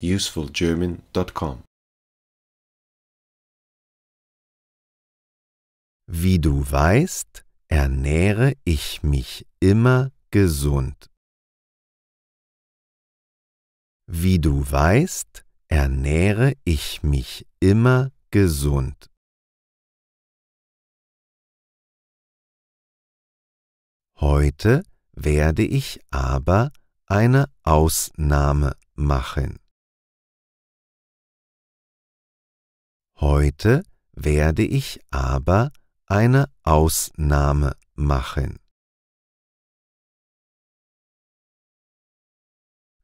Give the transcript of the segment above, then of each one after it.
usefulgerman.com. Wie du weißt, ernähre ich mich immer gesund. Wie du weißt, ernähre ich mich immer gesund. Heute werde ich aber eine Ausnahme machen. Heute werde ich aber eine Ausnahme machen.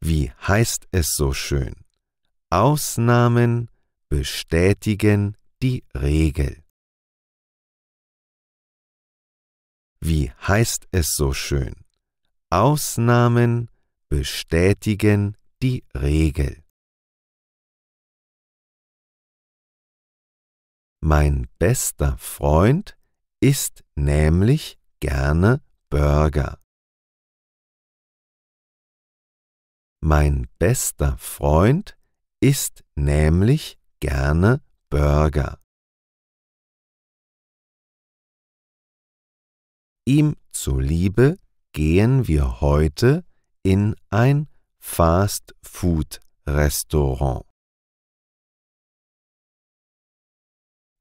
Wie heißt es so schön? Ausnahmen bestätigen die Regel. Wie heißt es so schön? Ausnahmen bestätigen die Regel. Mein bester Freund isst nämlich gerne Burger. Mein bester Freund isst nämlich gerne Burger. Ihm zuliebe gehen wir heute in ein Fast-Food-Restaurant.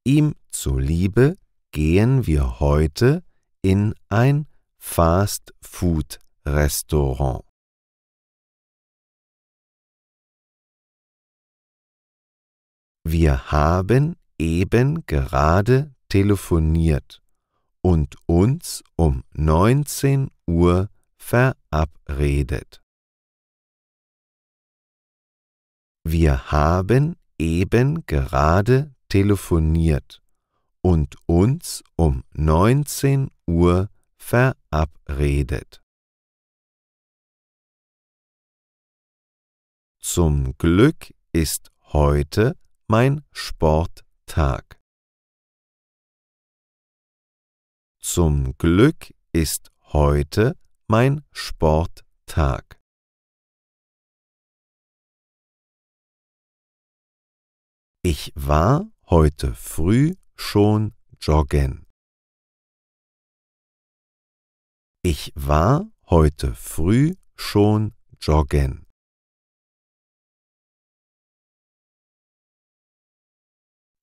Ihm zuliebe gehen wir heute in ein Fast-Food-Restaurant. Wir haben eben gerade telefoniert und uns um 19 Uhr verabredet. Wir haben eben gerade telefoniert und uns um 19 Uhr verabredet. Zum Glück ist heute mein Sporttag. Zum Glück ist heute mein Sporttag. Ich war heute früh schon joggen. Ich war heute früh schon joggen.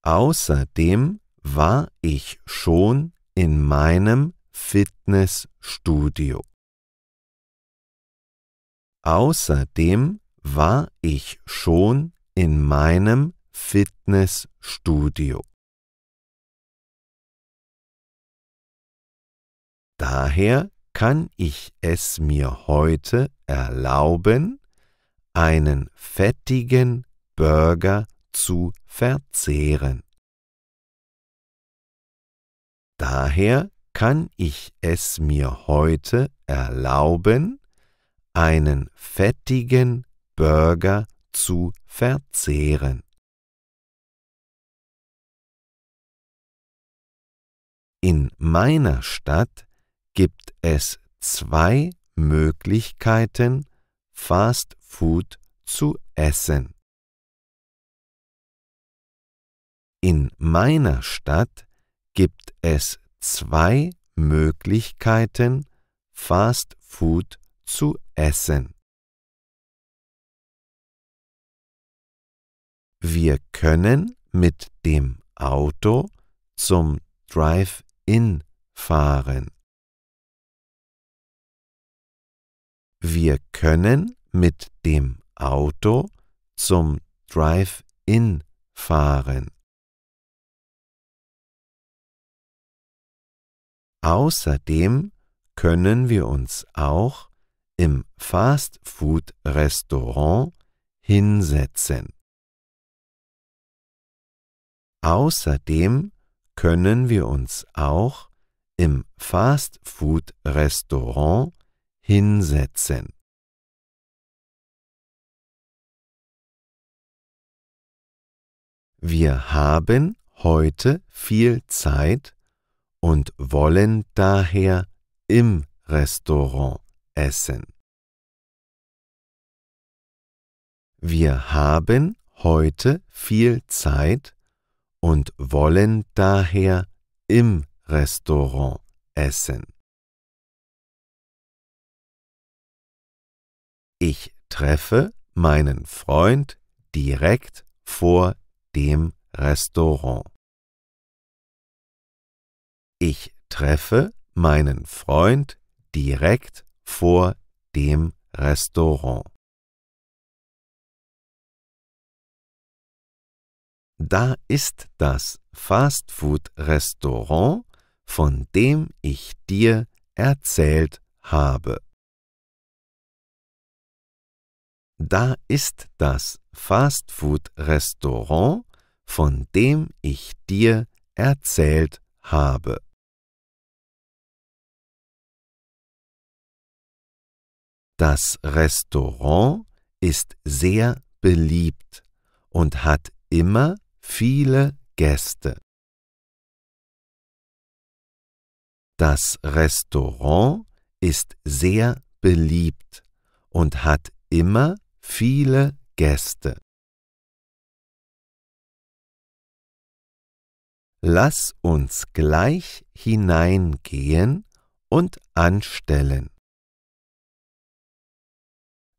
Außerdem war ich schon in meinem Fitnessstudio. Außerdem war ich schon in meinem Fitnessstudio. Daher kann ich es mir heute erlauben, einen fettigen Burger zu verzehren. Daher kann ich es mir heute erlauben, einen fettigen Burger zu verzehren. In meiner Stadt gibt es 2 Möglichkeiten, Fast Food zu essen. In meiner Stadt gibt es 2 Möglichkeiten, Fast Food zu essen. Wir können mit dem Auto zum Drive-In fahren. Wir können mit dem Auto zum Drive-In fahren. Außerdem können wir uns auch im Fast-Food-Restaurant hinsetzen. Außerdem können wir uns auch im Fast-Food-Restaurant hinsetzen. Wir haben heute viel Zeit und wollen daher im Restaurant essen. Wir haben heute viel Zeit und wollen daher im Restaurant essen. Ich treffe meinen Freund direkt vor dem Restaurant. Ich treffe meinen Freund direkt vor dem Restaurant. Da ist das Fastfood-Restaurant, von dem ich dir erzählt habe. Da ist das Fastfood-Restaurant, von dem ich dir erzählt habe. Das Restaurant ist sehr beliebt und hat immer viele Gäste. Das Restaurant ist sehr beliebt und hat immer viele Gäste. Lass uns gleich hineingehen und anstellen.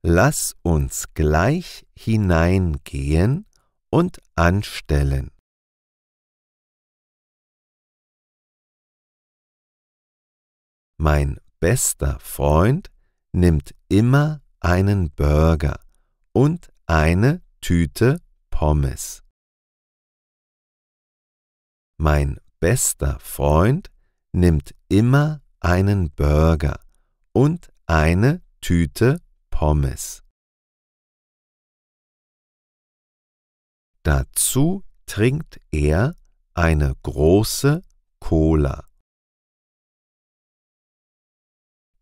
Lass uns gleich hineingehen und anstellen. Mein bester Freund nimmt immer einen Burger und eine Tüte Pommes. Mein bester Freund nimmt immer einen Burger und eine Tüte Pommes. Dazu trinkt er eine große Cola.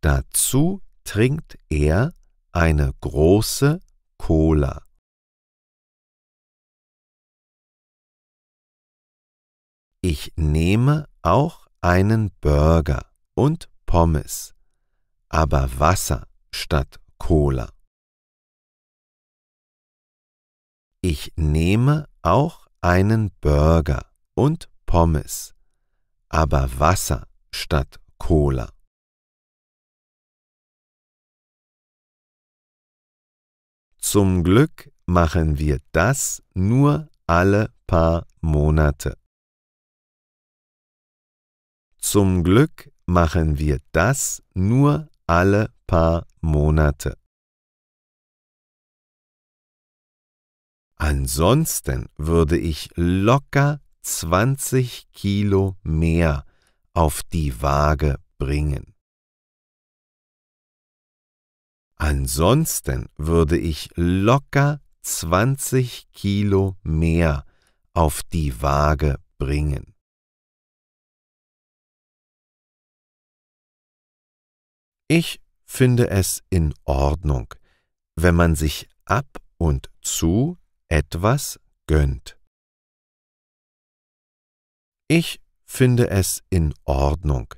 Dazu trinkt er eine große Cola. Ich nehme auch einen Burger und Pommes, aber Wasser statt Cola. Ich nehme auch einen Burger und Pommes, aber Wasser statt Cola. Zum Glück machen wir das nur alle paar Monate. Zum Glück machen wir das nur alle paar Monate. Ansonsten würde ich locker 20 Kilo mehr auf die Waage bringen. Ansonsten würde ich locker 20 Kilo mehr auf die Waage bringen. Ich finde es in Ordnung, wenn man sich ab und zu etwas gönnt. Ich finde es in Ordnung,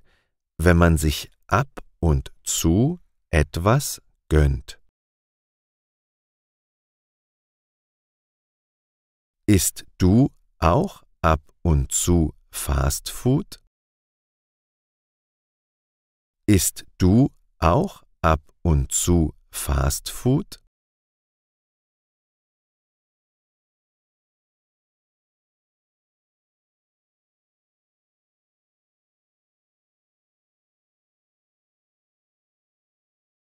wenn man sich ab und zu etwas gönnt. Isst du auch ab und zu Fastfood? Isst du auch ab und zu Fastfood?